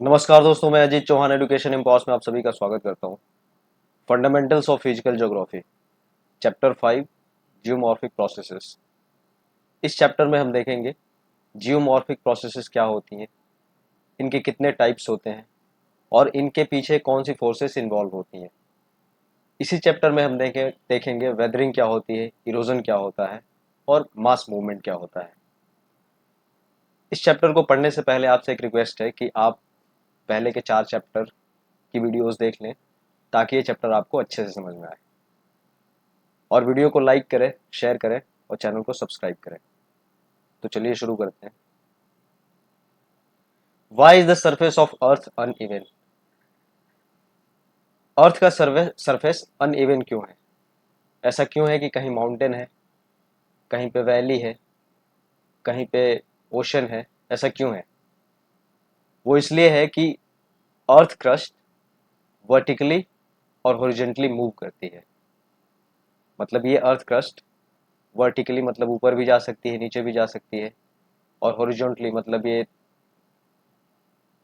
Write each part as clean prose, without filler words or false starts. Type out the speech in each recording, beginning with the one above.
नमस्कार दोस्तों, मैं अजीत चौहान एजुकेशन इम्पॉस में आप सभी का स्वागत करता हूं। Fundamentals of physical geography, chapter 5, geomorphic processes. इस चैप्टर में हम देखेंगे जियोमॉर्फिक प्रोसेसेस क्या होती हैं, इनके कितने टाइप्स होते हैं और इनके पीछे कौन सी फोर्सेस इन्वॉल्व होती हैं। इसी चैप्टर में हम देखेंगे वेदरिंग क्या होती है, इरोजन क्या होता है और मास मूवमेंट क्या होता है। इस चैप्टर को पढ़ने से पहले आपसे एक रिक्वेस्ट है कि आप पहले के 4 चैप्टर की वीडियोस देख लें, ताकि ये चैप्टर आपको अच्छे से समझ में आए। और वीडियो को लाइक करें, शेयर करें और चैनल को सब्सक्राइब करें। तो चलिए शुरू करते हैं। Why is the surface of earth uneven? Earth का सरफेस अनइवन क्यों है? ऐसा क्यों है कि कहीं माउंटेन है, कहीं पे वैली है, कहीं पे ओशन है? ऐसा क्यों है? वो इसलिए है कि अर्थ क्रस्ट वर्टिकली और हॉरिजॉन्टली मूव करती है। मतलब ये अर्थ क्रस्ट वर्टिकली मतलब ऊपर भी जा सकती है, नीचे भी जा सकती है, और हॉरिजॉन्टली मतलब ये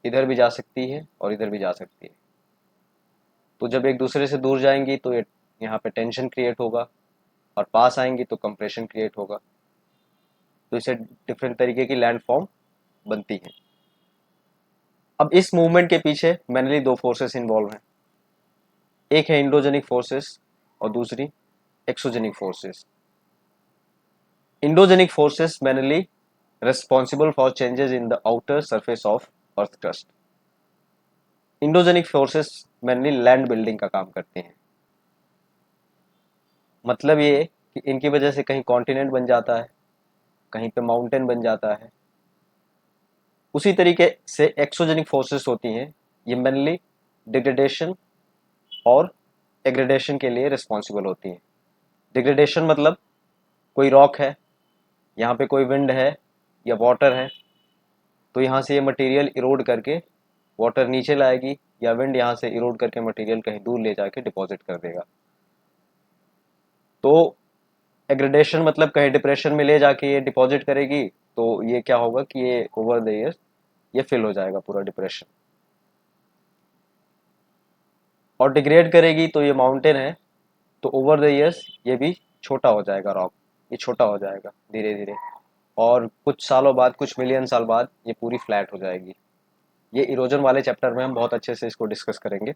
इधर भी जा सकती है और इधर भी जा सकती है। तो जब एक दूसरे से दूर जाएंगी तो ये यहाँ पे टेंशन क्रिएट होगा, और पास आएंगी तो कंप्रेशन क्रिएट होगा। तो इससे डिफरेंट तरीके की लैंड फॉर्म बनती है। अब इस मूवमेंट के पीछे मेनली दो फोर्सेस इन्वॉल्व हैं। एक है इंडोजेनिक फोर्सेस और दूसरी exogenic forces. Endogenic forces mainly responsible for changes in the outer surface of earth crust. Endogenic forces mainly land building का काम करते हैं। मतलब ये कि इनकी वजह से कहीं कॉन्टिनेंट बन जाता है, कहीं पे माउंटेन बन जाता है। उसी तरीके से एक्सोजेनिक फोर्सेस होती हैं, ये मेनली डिग्रेडेशन और एग्रेडेशन के लिए रिस्पॉन्सिबल होती हैं। डिग्रेडेशन मतलब कोई रॉक है, यहाँ पे कोई विंड है या वाटर है, तो यहाँ से ये मटेरियल इरोड करके वाटर नीचे लाएगी, या विंड यहाँ से इरोड करके मटेरियल कहीं दूर ले जाके डिपॉजिट कर देगा। तो एग्रेडेशन मतलब कहीं डिप्रेशन में ले जाके ये डिपॉजिट करेगी, तो ये क्या होगा कि ये ओवर द ईयर्स ये फिल हो जाएगा पूरा डिप्रेशन। और डिग्रेड करेगी तो ये माउंटेन है, तो ओवर द ईयर्स ये भी छोटा हो जाएगा, रॉक ये छोटा हो जाएगा धीरे धीरे, और कुछ सालों बाद, कुछ मिलियन साल बाद ये पूरी फ्लैट हो जाएगी। ये इरोजन वाले चैप्टर में हम बहुत अच्छे से इसको डिस्कस करेंगे।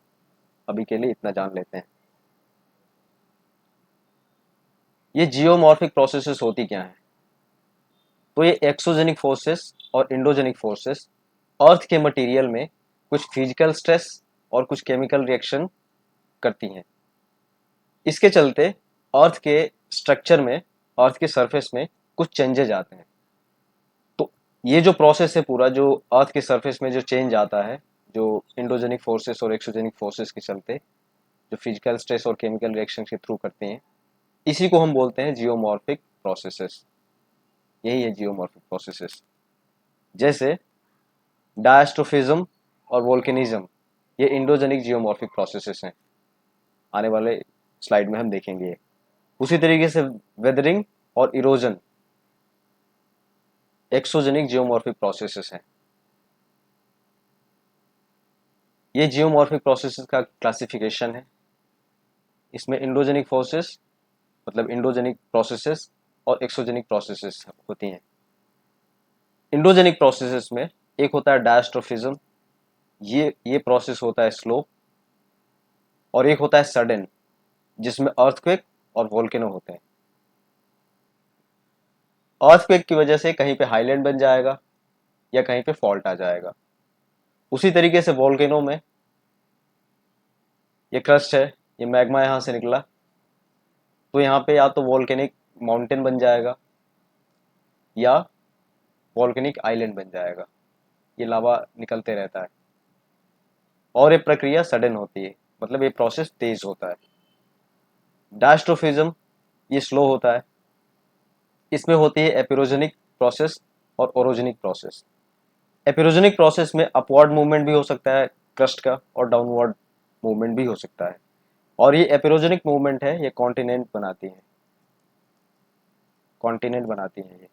अभी के लिए इतना जान लेते हैं। ये जियोमॉर्फिक प्रोसेसेस होती क्या है? तो ये एक्सोजेनिक फोर्सेस और इंडोजेनिक फोर्सेस अर्थ के मटेरियल में कुछ फिजिकल स्ट्रेस और कुछ केमिकल रिएक्शन करती हैं। इसके चलते अर्थ के स्ट्रक्चर में, अर्थ के सरफेस में कुछ चेंजेज आते हैं। तो ये जो प्रोसेस है पूरा, जो अर्थ के सरफेस में जो चेंज आता है, जो इंडोजेनिक फोर्सेस और एक्सोजेनिक फोर्सेस के चलते जो फिजिकल स्ट्रेस और केमिकल रिएक्शन के थ्रू करते हैं, इसी को हम बोलते हैं जियोमॉर्फिक प्रोसेसेस। यही है जियोमॉर्फिक प्रोसेसेस। जैसे डायस्ट्रोफिज्म और वोल्केनिज्म, ये इंडोजेनिक जियोमॉर्फिक प्रोसेसेस हैं। आने वाले स्लाइड में हम देखेंगे। उसी तरीके से वेदरिंग और इरोजन एक्सोजेनिक जियोमॉर्फिक प्रोसेसेस हैं। ये जियोमॉर्फिक प्रोसेसेस का क्लासिफिकेशन है। इसमें इंडोजेनिक फोर्सेस मतलब इंडोजेनिक प्रोसेसेस और एक्सोजेनिक प्रोसेसेस होती हैं। इंडोजेनिक प्रोसेसेस में एक होता है डायस्ट्रोफिज्म, ये प्रोसेस होता है स्लो, और एक होता है सडन, जिसमें अर्थक्वेक और वोल्केनो होते हैं। अर्थक्वेक की वजह से कहीं पे हाईलैंड बन जाएगा या कहीं पे फॉल्ट आ जाएगा। उसी तरीके से वोल्केनो में ये क्रस्ट है, ये मैग्मा यहाँ से निकला, तो यहाँ पे या तो वोल्केनिक माउंटेन बन जाएगा या वोल्केनिक आइलैंड बन जाएगा। ये लावा निकलते रहता है, और ये प्रक्रिया सडन होती है, मतलब ये प्रोसेस तेज होता है। डायस्ट्रोफिज्म ये स्लो होता है। इसमें होती है एपिरोजेनिक प्रोसेस और ओरोजेनिक प्रोसेस। एपिरोजेनिक प्रोसेस में अपवर्ड मूवमेंट भी हो सकता है क्रस्ट का, और डाउनवर्ड मूवमेंट भी हो सकता है। और ये एपिरोजेनिक मूवमेंट है, ये कॉन्टिनेंट बनाती है, कॉन्टिनेंट बनाती है ये।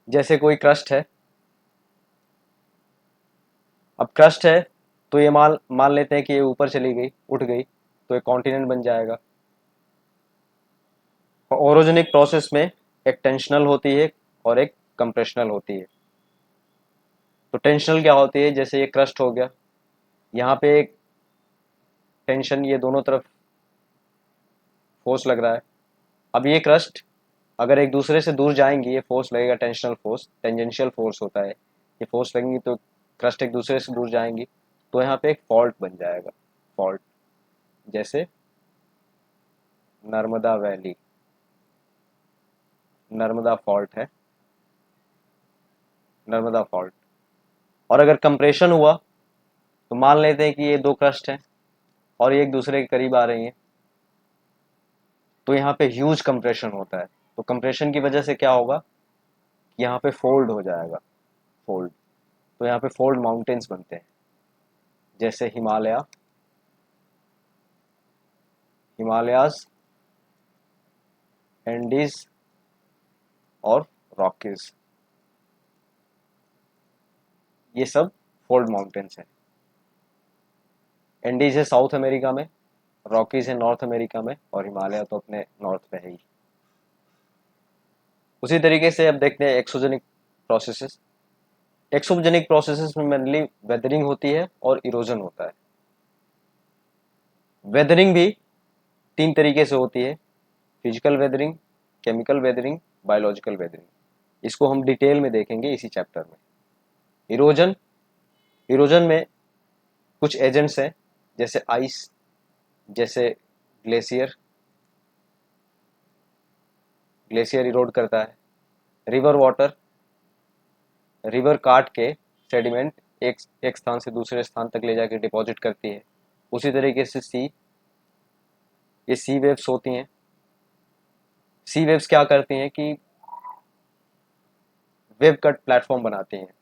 जैसे कोई क्रस्ट है, अब क्रस्ट है तो ये मान लेते हैं कि ये ऊपर चली गई, उठ गई, तो एक कॉन्टिनेंट बन जाएगा। ओरोजेनिक प्रोसेस में एक टेंशनल होती है और एक कंप्रेशनल होती है। तो टेंशनल क्या होती है, जैसे ये क्रस्ट हो गया, यहाँ पे एक टेंशन, ये दोनों तरफ फोर्स लग रहा है। अब ये क्रस्ट अगर एक दूसरे से दूर जाएंगी, ये फोर्स लगेगा, टेंशनल फोर्स, टेंजेंशियल फोर्स होता है, ये फोर्स लगेंगी तो क्रस्ट एक दूसरे से दूर जाएंगी, तो यहाँ पे एक फॉल्ट बन जाएगा। फॉल्ट जैसे नर्मदा वैली, नर्मदा फॉल्ट है, नर्मदा फॉल्ट। और अगर कंप्रेशन हुआ तो मान लेते हैं कि ये दो क्रस्ट हैं और ये एक दूसरे के करीब आ रही हैं, तो यहाँ पे ह्यूज कंप्रेशन होता है। तो कंप्रेशन की वजह से क्या होगा, यहाँ पे फोल्ड हो जाएगा, फोल्ड। तो यहाँ पे फोल्ड माउंटेन्स बनते हैं, जैसे हिमालयाज, एंडीज और रॉकीज, ये सब फोल्ड माउंटेन्स हैं। एंडीज है साउथ अमेरिका में, रॉकीज है नॉर्थ अमेरिका में, और हिमालय तो अपने नॉर्थ में है ही। उसी तरीके से अब देखते हैं एक्सोजेनिक प्रोसेसेस। एक्सोजेनिक प्रोसेसेस में मेनली वेदरिंग होती है और इरोजन होता है। वेदरिंग भी तीन तरीके से होती है, physical weathering, chemical weathering, biological weathering. इसको हम डिटेल में देखेंगे इसी चैप्टर में। इरोजन, इरोजन में कुछ एजेंट्स हैं, जैसे आइस, जैसे ग्लेशियर, ग्लेशियर इरोड करता है। रिवर वाटर, रिवर काट के सेडिमेंट एक स्थान से दूसरे स्थान तक ले जाके डिपॉजिट करती है। उसी तरीके से सी, ये सी वेव्स होती हैं। सी वेव्स क्या करती हैं कि वेव कट प्लेटफॉर्म बनाती हैं।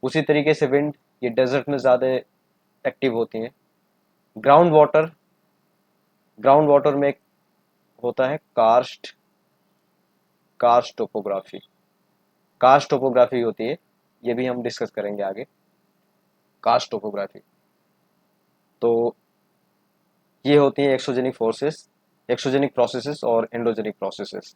उसी तरीके से विंड, ये डेजर्ट में ज़्यादा एक्टिव होती हैं। ग्राउंड वाटर, ग्राउंड वाटर में एक होता है कार्स्ट टोपोग्राफी, कार्स्ट टोपोग्राफी होती है, ये भी हम डिस्कस करेंगे आगे, कार्स्ट टोपोग्राफी। तो ये होती हैं एक्सोजेनिक फोर्सेस, एक्सोजेनिक प्रोसेसेस और endogenic processes.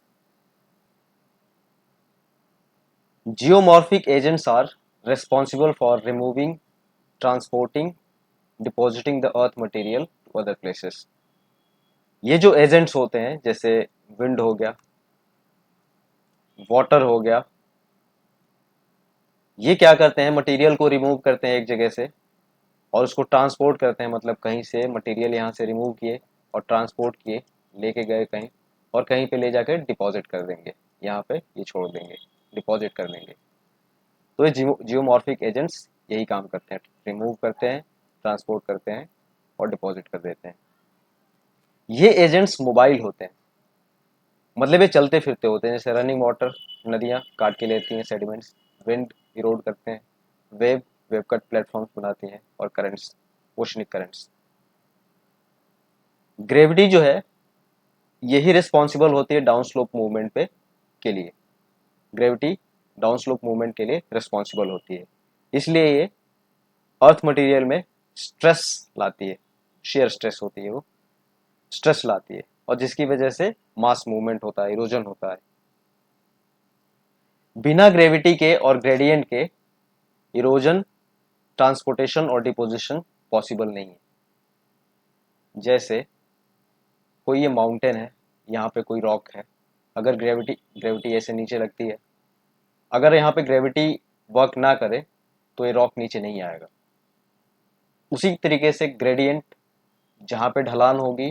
Geomorphic agents are responsible for removing, transporting, depositing the earth material to other places। ये जो एजेंट्स होते हैं, जैसे विंड हो गया, वाटर हो गया, ये क्या करते हैं, मटेरियल को रिमूव करते हैं एक जगह से और उसको ट्रांसपोर्ट करते हैं, मतलब कहीं से मटेरियल यहाँ से रिमूव किए और ट्रांसपोर्ट किए, लेके गए कहीं, और कहीं पे ले जाकर डिपॉजिट कर देंगे, यहाँ पे ये छोड़ देंगे, डिपॉजिट कर देंगे। तो ये जियोमॉर्फिक एजेंट्स यही काम करते हैं, रिमूव करते हैं, ट्रांसपोर्ट करते हैं और डिपॉजिट कर देते हैं। ये एजेंट्स मोबाइल होते हैं, मतलब ये चलते फिरते होते हैं, जैसे रनिंग वाटर, नदियाँ काट के लेती हैं सेडिमेंट्स, विंड इरोड करते हैं, वेव कट प्लेटफॉर्म्स बनाती हैं, और करंट्स, ओशनिक करंट्स। ग्रेविटी जो है यही रिस्पॉन्सिबल होती है डाउन स्लोप मूवमेंट पे के लिए, ग्रेविटी डाउन स्लोप मूवमेंट के लिए रिस्पॉन्सिबल होती है, इसलिए ये अर्थ मटेरियल में स्ट्रेस लाती है, शेयर स्ट्रेस होती है, वो स्ट्रेस लाती है, और जिसकी वजह से मास मूवमेंट होता है, इरोजन होता है। बिना ग्रेविटी के और ग्रेडियंट के इरोजन, ट्रांसपोर्टेशन और डिपोजिशन पॉसिबल नहीं है। जैसे कोई ये माउंटेन है, यहाँ पे कोई रॉक है, अगर ग्रेविटी ग्रेविटी ऐसे नीचे लगती है, अगर यहाँ पे ग्रेविटी वर्क ना करे तो ये रॉक नीचे नहीं आएगा। उसी तरीके से ग्रेडियंट, जहाँ पे ढलान होगी,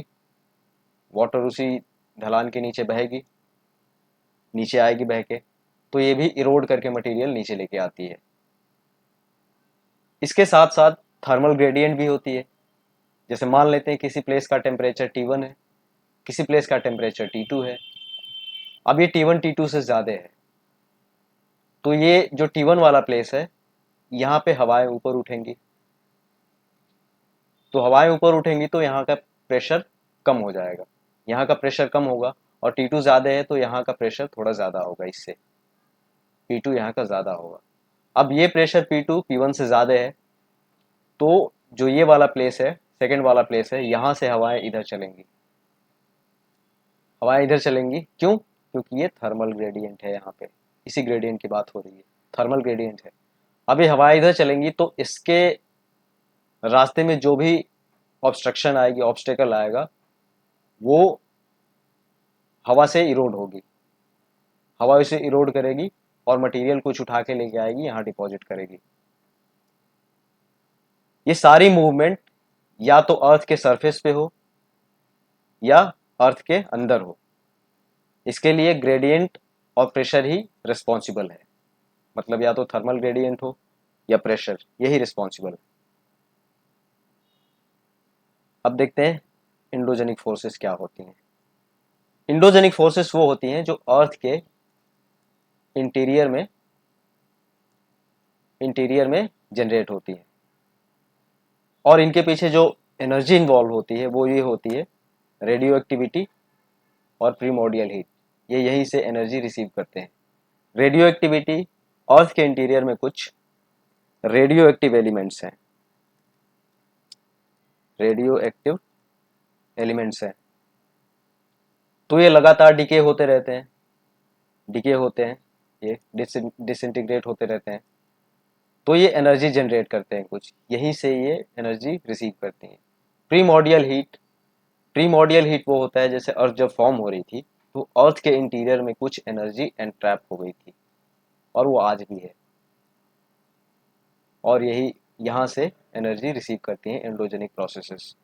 वाटर उसी ढलान के नीचे बहेगी, नीचे आएगी बह के, तो ये भी इरोड करके मटेरियल नीचे लेके आती है। इसके साथ साथ थर्मल ग्रेडियंट भी होती है, जैसे मान लेते हैं किसी प्लेस का टेम्परेचर T1 है, किसी प्लेस का टेम्परेचर T2 है। अब ये T1 T2 से ज़्यादा है, तो ये जो T1 वाला प्लेस है, यहाँ पे हवाएं ऊपर उठेंगी, तो हवाएं ऊपर उठेंगी तो यहाँ का प्रेशर कम हो जाएगा, यहाँ का प्रेशर कम होगा, और T2 ज़्यादा है तो यहाँ का प्रेशर थोड़ा ज़्यादा होगा, इससे T2 यहाँ का ज़्यादा होगा। अब ये प्रेशर P2 P1 से ज़्यादा है, तो जो ये वाला प्लेस है, सेकंड वाला प्लेस है, यहाँ से हवाएं इधर चलेंगी। हवाएं इधर चलेंगी क्यों? क्योंकि ये थर्मल ग्रेडियंट है, यहाँ पे इसी ग्रेडियंट की बात हो रही है, थर्मल ग्रेडियंट है। अब ये हवाएं इधर चलेंगी तो इसके रास्ते में जो भी ऑब्स्ट्रक्शन आएगी, ऑब्स्टेकल आएगा, वो हवा से इरोड होगी, हवा इसे इरोड करेगी और मटेरियल कुछ उठा के लेके आएगी, यहाँ डिपॉजिट करेगी। ये सारी मूवमेंट या तो अर्थ के सरफेस पे हो या अर्थ के अंदर हो, इसके लिए ग्रेडियंट और प्रेशर ही रिस्पॉन्सिबल है। मतलब या तो थर्मल ग्रेडियंट हो या प्रेशर, यही रिस्पॉन्सिबल है। अब देखते हैं इंडोजेनिक फोर्सेस क्या होती हैं। इंडोजेनिक फोर्सेस वो होती हैं जो अर्थ के इंटीरियर में जनरेट होती हैं, और इनके पीछे जो एनर्जी इन्वॉल्व होती है वो ये होती है रेडियो एक्टिविटी और प्रीमोर्डियल हीट। ये यहीं से एनर्जी रिसीव करते हैं। रेडियो एक्टिविटी, अर्थ के इंटीरियर में कुछ रेडियो एक्टिव एलिमेंट्स हैं, रेडियो एक्टिव एलिमेंट्स हैं, तो ये लगातार डिके होते रहते हैं, डिके होते हैं, ये डिसइंटीग्रेट होते रहते हैं, तो ये एनर्जी जनरेट करते हैं कुछ, यहीं से ये एनर्जी रिसीव करती हैं। प्रीमोर्डियल हीट, प्रीमोर्डियल हीट वो होता है जैसे अर्थ जब फॉर्म हो रही थी तो अर्थ के इंटीरियर में कुछ एनर्जी एंट्रैप हो गई थी, और वो आज भी है, और यही यहाँ से एनर्जी रिसीव करती हैं एंडोजेनिक प्रोसेसेस।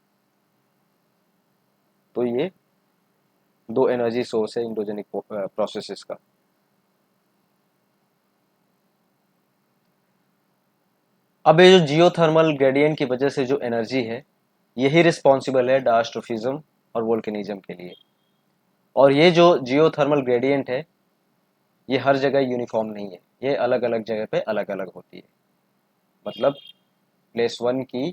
तो ये दो एनर्जी सोर्स है इंडोजेनिक प्रोसेसेस का। अब ये जो जियोथर्मल ग्रेडियंट की वजह से जो एनर्जी है, यही रिस्पॉन्सिबल है डायस्ट्रोफिज्म और वोल्केनिज्म के लिए। और ये जो जियोथर्मल ग्रेडियंट है, ये हर जगह यूनिफॉर्म नहीं है, ये अलग अलग जगह पे अलग अलग होती है। मतलब प्लेस 1 की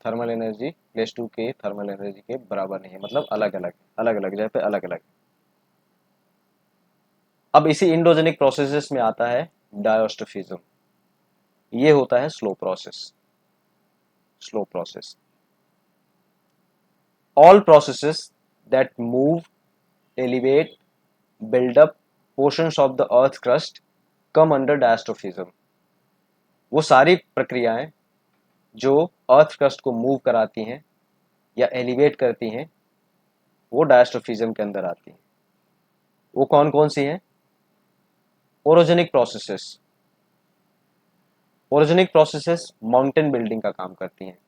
थर्मल एनर्जी प्लेस 2 के थर्मल एनर्जी के बराबर नहीं है, मतलब अलग अलग अलग अलग जगह पे अलग अलग। अब इसी इंडोजेनिक प्रोसेसेस में आता है डायस्ट्रोफिज्म। ये होता है slow process, slow process. All processes that move, elevate, build up portions of the earth crust come under diastrophism। वो सारी प्रक्रियाएं जो अर्थ क्रस्ट को मूव कराती हैं या एलिवेट करती हैं, वो डायस्ट्रोफिज्म के अंदर आती हैं। वो कौन कौन सी हैं? Orogenic processes, orogenic processes mountain building का काम करती हैं,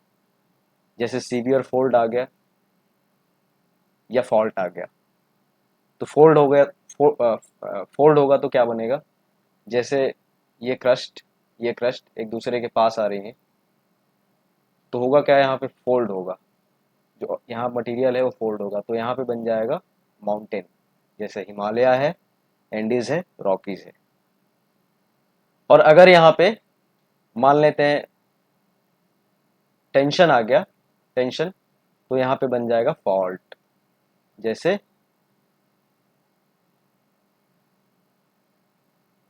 जैसे सीवियर फोल्ड आ गया या फॉल्ट आ गया। तो फोल्ड हो गया, फोल्ड होगा तो क्या बनेगा? जैसे ये क्रस्ट एक दूसरे के पास आ रही हैं, तो होगा क्या, यहाँ पे फोल्ड होगा, जो यहाँ मटेरियल है वो फोल्ड होगा, तो यहाँ पे बन जाएगा माउंटेन। जैसे हिमालय है, एंडीज है, रॉकीज है। और अगर यहाँ पे मान लेते हैं टेंशन आ गया, टेंशन, तो यहाँ पे बन जाएगा फॉल्ट। जैसे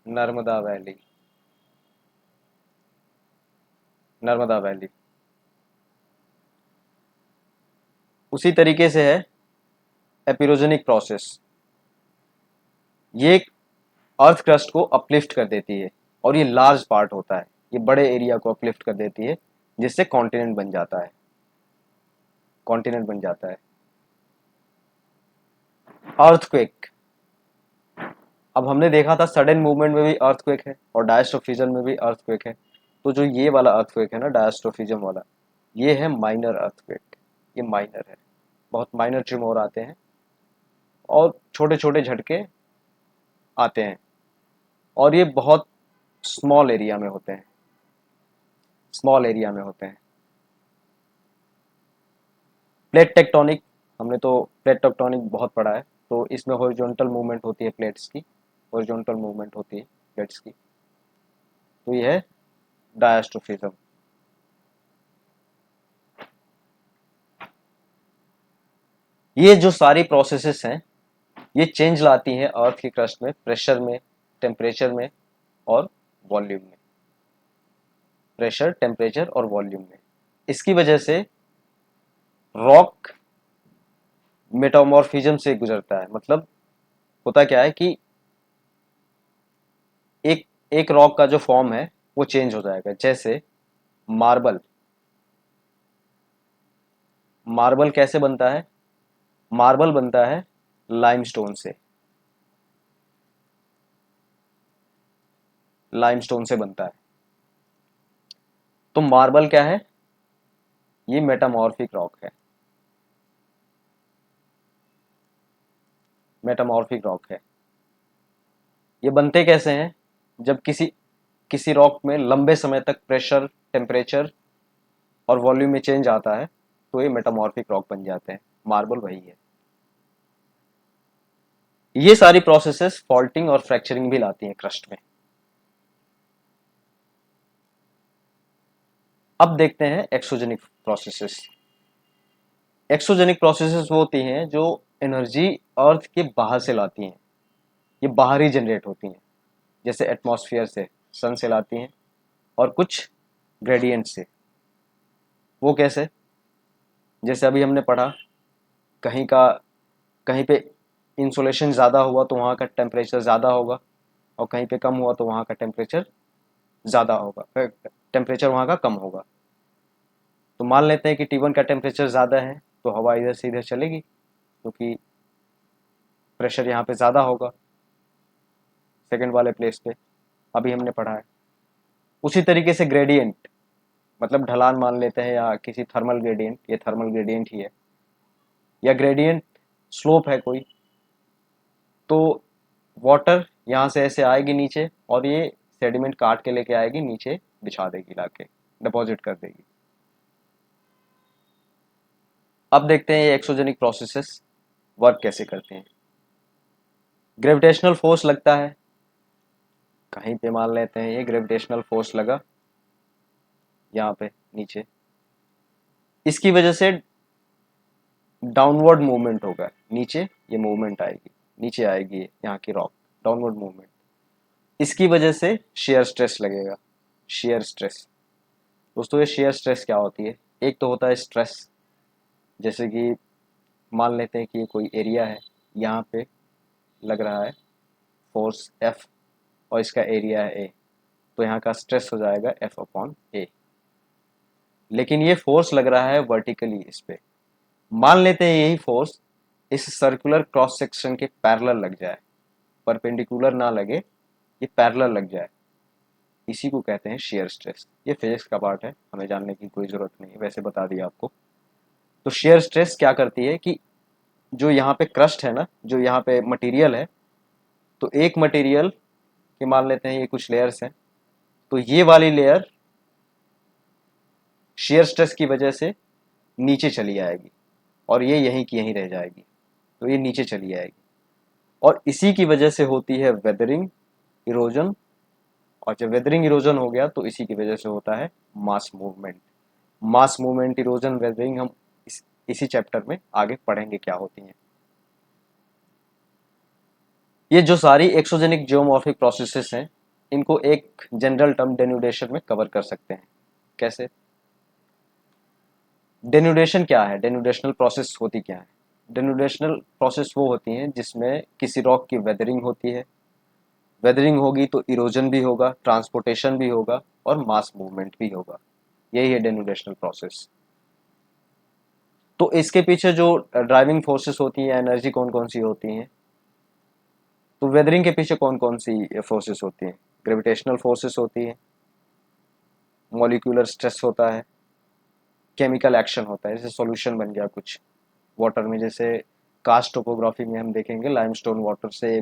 नर्मदा वैली, नर्मदा वैली। उसी तरीके से है एपिरोजेनिक प्रोसेस। ये अर्थ क्रस्ट को अपलिफ्ट कर देती है, और ये लार्ज पार्ट होता है, ये बड़े एरिया को अपलिफ्ट कर देती है, जिससे कॉन्टिनेंट बन जाता है, कॉन्टिनेंट बन जाता है। अर्थक्वेक, अब हमने देखा था सडन मूवमेंट में भी अर्थक्वेक है और डायस्ट्रोफिजन में भी अर्थक्वेक है। तो जो ये वाला अर्थक्वेक है ना, डायस्ट्रोफिजम वाला, ये है माइनर अर्थक्वेक। ये माइनर है, बहुत माइनर ट्रिमोर आते हैं और छोटे छोटे झटके आते हैं, और ये बहुत स्मॉल एरिया में होते हैं, स्मॉल एरिया में होते हैं। प्लेट टेक्टोनिक, हमने तो प्लेट टेक्टोनिक बहुत पढ़ा है, तो इसमें हॉरिजॉन्टल मूवमेंट होती है प्लेट्स की, हॉरिजॉन्टल मूवमेंट होती है प्लेट्स की, तो ये है डायस्ट्रोफिज्म। ये जो सारी प्रोसेसेस हैं, ये चेंज लाती हैं अर्थ की क्रस्ट में, प्रेशर में, टेम्परेचर में, और वॉल्यूम में, प्रेशर, टेम्परेचर और वॉल्यूम में। इसकी वजह से रॉक मेटामॉर्फिज्म से गुजरता है। मतलब होता क्या है कि एक एक रॉक का जो फॉर्म है वो चेंज हो जाएगा। जैसे मार्बल, मार्बल कैसे बनता है? मार्बल बनता है लाइमस्टोन से, लाइमस्टोन से बनता है। तो मार्बल क्या है? ये मेटामॉर्फिक रॉक है, मेटामॉर्फिक रॉक है। ये बनते कैसे हैं? जब किसी किसी रॉक में लंबे समय तक प्रेशर, टेम्परेचर और वॉल्यूम में चेंज आता है तो ये मेटामॉर्फिक रॉक बन जाते हैं। मार्बल वही है। ये सारी प्रोसेसेस फॉल्टिंग और फ्रैक्चरिंग भी लाती हैं क्रस्ट में। अब देखते हैं एक्सोजेनिक प्रोसेसेस। एक्सोजेनिक प्रोसेसेस वो होती हैं जो एनर्जी अर्थ के बाहर से लाती हैं। ये बाहर ही जनरेट होती हैं, जैसे एटमॉस्फेयर से, सन से लाती हैं, और कुछ ग्रेडियंट से। वो कैसे? जैसे अभी हमने पढ़ा, कहीं का कहीं पे इंसोलेशन ज़्यादा हुआ तो वहाँ का टेम्परेचर ज़्यादा होगा, और कहीं पे कम हुआ तो वहाँ का टेम्परेचर ज़्यादा होगा, टेम्परेचर वहाँ का कम होगा। तो मान लेते हैं कि T1 का टेम्परेचर ज़्यादा है तो हवा इधर से इधर चलेगी, क्योंकि प्रेशर यहाँ पे ज़्यादा होगा सेकंड वाले प्लेस पे। अभी हमने पढ़ा है। उसी तरीके से ग्रेडियंट, मतलब ढलान मान लेते हैं, या किसी थर्मल ग्रेडियंट, ये थर्मल ग्रेडियंट ही है, या ग्रेडियंट स्लोप है कोई, तो वाटर यहाँ से ऐसे आएगी नीचे और ये सेडिमेंट काट के लेके आएगी नीचे, बिछा देगी, लाके डिपॉजिट कर देगी। अब देखते हैं ये एक्सोजेनिक प्रोसेसेस वर्क कैसे करते हैं। ग्रेविटेशनल फोर्स लगता है कहीं पे, मान लेते हैं ये ग्रेविटेशनल फोर्स लगा यहाँ पे नीचे, इसकी वजह से डाउनवर्ड मूवमेंट होगा नीचे, ये मूवमेंट आएगी, नीचे आएगी यहाँ की रॉक, डाउनवर्ड मूवमेंट। इसकी वजह से शेयर स्ट्रेस लगेगा, शेयर स्ट्रेस। दोस्तों ये शेयर स्ट्रेस क्या होती है? एक तो होता है स्ट्रेस, जैसे कि मान लेते हैं कि ये कोई एरिया है, यहाँ पे लग रहा है फोर्स F और इसका एरिया है A, तो यहाँ का स्ट्रेस हो जाएगा F/A। लेकिन ये फोर्स लग रहा है वर्टिकली इस पे। मान लेते हैं यही फोर्स इस सर्कुलर क्रॉस सेक्शन के पैरेलल लग जाए, परपेंडिकुलर ना लगे, ये पैरेलल लग जाए, इसी को कहते हैं शेयर स्ट्रेस। ये फिजिक्स का पार्ट है, हमें जानने की कोई जरूरत नहीं है, वैसे बता दिया आपको। तो शेयर स्ट्रेस क्या करती है कि जो यहाँ पे क्रस्ट है ना, जो यहाँ पे मटेरियल है, तो एक मटेरियल के मान लेते हैं ये कुछ लेयर्स हैं, तो ये वाली लेयर शेयर स्ट्रेस की वजह से नीचे चली आएगी और ये यहीं की यहीं रह जाएगी, तो ये नीचे चली आएगी। और इसी की वजह से होती है वेदरिंग, इरोजन, और जब वेदरिंग इरोजन हो गया तो इसी की वजह से होता है mass movement. Mass movement, erosion, weathering हम इसी चैप्टर में आगे पढ़ेंगे क्या होती हैं। ये जो सारी एक्सोजेनिक जियोमॉर्फिक प्रोसेसेस हैं, इनको एक जनरल टर्म डेन्यूडेशन में कवर कर सकते हैं। कैसे? डेन्यूडेशन क्या है? डेन्यूडेशनल प्रोसेस होती क्या है? डेन्यूडेशनल प्रोसेस वो होती हैं जिसमें किसी रॉक की वेदरिंग होती है। वेदरिंग होगी तो इरोजन भी होगा, ट्रांसपोर्टेशन भी होगा और मास मूवमेंट भी होगा। यही है डेन्यूडेशनल प्रोसेस। तो इसके पीछे जो ड्राइविंग फोर्सेस होती हैं, एनर्जी कौन कौन सी होती हैं? तो वेदरिंग के पीछे कौन कौन सी फोर्सेस होती हैं? ग्रेविटेशनल फोर्सेस होती है, मॉलिक्यूलर स्ट्रेस होता है, केमिकल एक्शन होता है, जैसे सॉल्यूशन बन गया कुछ वाटर में, जैसे कास्ट टोपोग्राफी में हम देखेंगे लाइमस्टोन वाटर से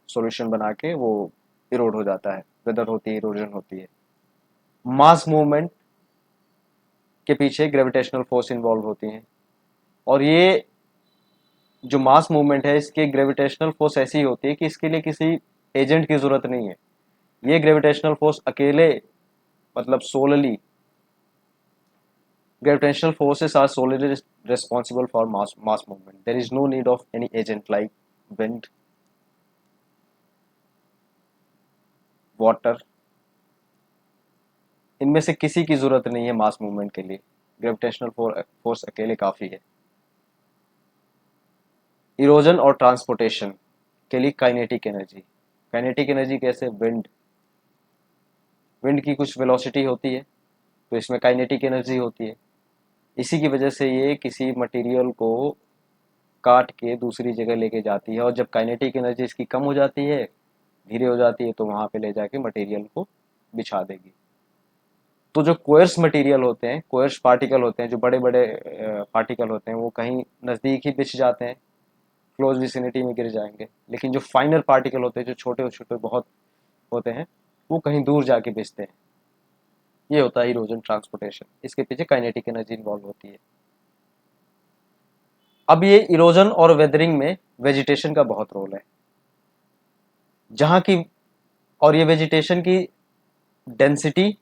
सॉल्यूशन बना के वो इरोड हो जाता है, वेदर होती है, इरोजन होती है। मास मूवमेंट के पीछे ग्रेविटेशनल फोर्स इन्वॉल्व होती हैं, और ये जो मास मूवमेंट है इसके ग्रेविटेशनल फोर्स ऐसी होती है कि इसके लिए किसी एजेंट की जरूरत नहीं है। ये ग्रेविटेशनल फोर्स अकेले, मतलब solely, gravitational forces are solely responsible for mass movement. There is no need of any agent like wind, water, इनमें से किसी की ज़रूरत नहीं है मास मूवमेंट के लिए, ग्रेविटेशनल फोर्स अकेले काफ़ी है। इरोजन और ट्रांसपोर्टेशन के लिए काइनेटिक एनर्जी। काइनेटिक एनर्जी कैसे? विंड की कुछ वेलोसिटी होती है, तो इसमें काइनेटिक एनर्जी होती है। इसी की वजह से ये किसी मटेरियल को काट के दूसरी जगह लेके जाती है, और जब काइनेटिक एनर्जी इसकी कम हो जाती है, धीरे हो जाती है, तो वहाँ पे ले जाके मटेरियल को बिछा देगी। तो जो कोयर्स मटेरियल होते हैं, कोयर्स पार्टिकल होते हैं, जो बड़े बड़े पार्टिकल होते हैं, वो कहीं नज़दीक ही बिछ जाते हैं, क्लोज विसिनिटी में गिर जाएंगे। लेकिन जो फाइनर पार्टिकल होते हैं, जो छोटे छोटे बहुत होते हैं, वो कहीं दूर जाके बिछते हैं। ये होता है इरोजन ट्रांसपोर्टेशन। इसके पीछे काइनेटिक एनर्जी इन्वॉल्व होती है। अब ये इरोजन और वेदरिंग में वेजिटेशन का बहुत रोल है, जहाँ की, और ये वेजिटेशन की डेंसिटी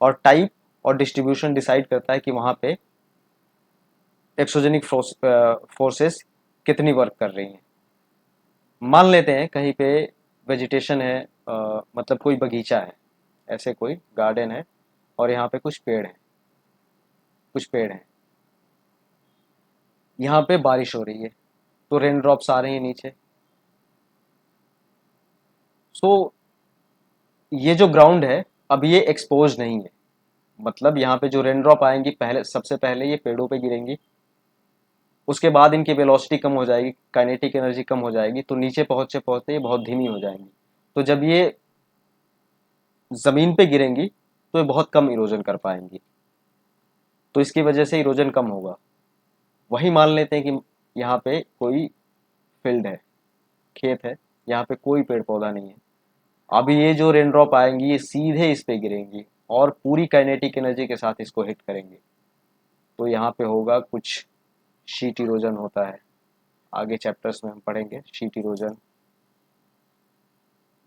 और टाइप और डिस्ट्रीब्यूशन डिसाइड करता है कि वहाँ पे एक्सोजेनिक फोर्सेस कितनी वर्क कर रही हैं। मान लेते हैं कहीं पे वेजिटेशन है, मतलब कोई बगीचा है, ऐसे कोई गार्डन है, और यहाँ पे कुछ पेड़ हैं, यहाँ पे बारिश हो रही है, तो रेन ड्रॉप्स आ रहे हैं नीचे। सो ये जो ग्राउंड है, अब ये एक्सपोज नहीं है, मतलब यहाँ पे जो रेन ड्रॉप आएंगी, पहले सबसे पहले ये पेड़ों पे गिरेंगी, उसके बाद इनकी वेलोसिटी कम हो जाएगी, काइनेटिक एनर्जी कम हो जाएगी, तो नीचे पहुंचते पहुंचते ये बहुत धीमी हो जाएंगी। तो जब ये ज़मीन पे गिरेंगी, तो ये बहुत कम इरोजन कर पाएंगी, तो इसकी वजह से इरोजन कम होगा। वही मान लेते हैं कि यहाँ पे कोई फील्ड है, खेत है, यहाँ पे कोई पेड़ पौधा नहीं है। अब ये जो रेन ड्रॉप आएंगी, ये सीधे इस पे गिरेंगी और पूरी काइनेटिक एनर्जी के साथ इसको हिट करेंगे, तो यहाँ पे होगा कुछ शीट इरोजन होता है। आगे चैप्टर्स में हम पढ़ेंगे शीट इरोजन,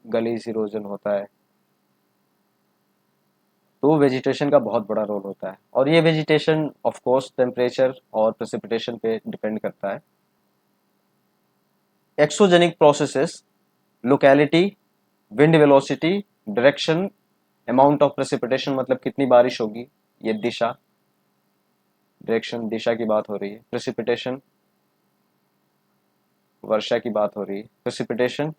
गलीज इरोजन होता है। तो वेजिटेशन का बहुत बड़ा रोल होता है, और ये वेजिटेशन ऑफ कोर्स टेम्परेचर और प्रेसिपिटेशन पे डिपेंड करता है। Exogenic processes, locality, wind velocity, direction, amount of precipitation मतलब कितनी बारिश होगी, ये दिशा, डायरेक्शन दिशा की बात हो रही है। प्रेसिपिटेशन वर्षा की बात हो रही है। प्रेसिपिटेशन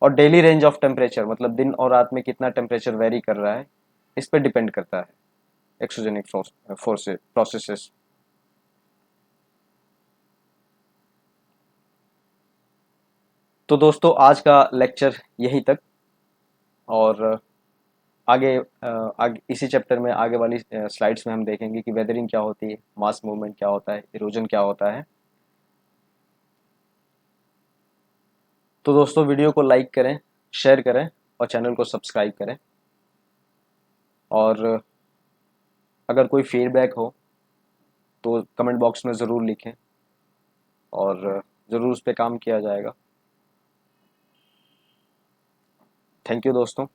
और डेली रेंज ऑफ टेम्परेचर मतलब दिन और रात में कितना टेम्परेचर वेरी कर रहा है, इस पर डिपेंड करता है एक्सोजेनिक फोर्सेस प्रोसेसेस। तो दोस्तों आज का लेक्चर यहीं तक, और आगे इसी चैप्टर में आगे वाली स्लाइड्स में हम देखेंगे कि वेदरिंग क्या होती है, मास मूवमेंट क्या होता है, इरोजन क्या होता है। तो दोस्तों वीडियो को लाइक करें, शेयर करें और चैनल को सब्सक्राइब करें, और अगर कोई फीडबैक हो तो कमेंट बॉक्स में ज़रूर लिखें, और ज़रूर उस पर काम किया जाएगा। थैंक यू दोस्तों।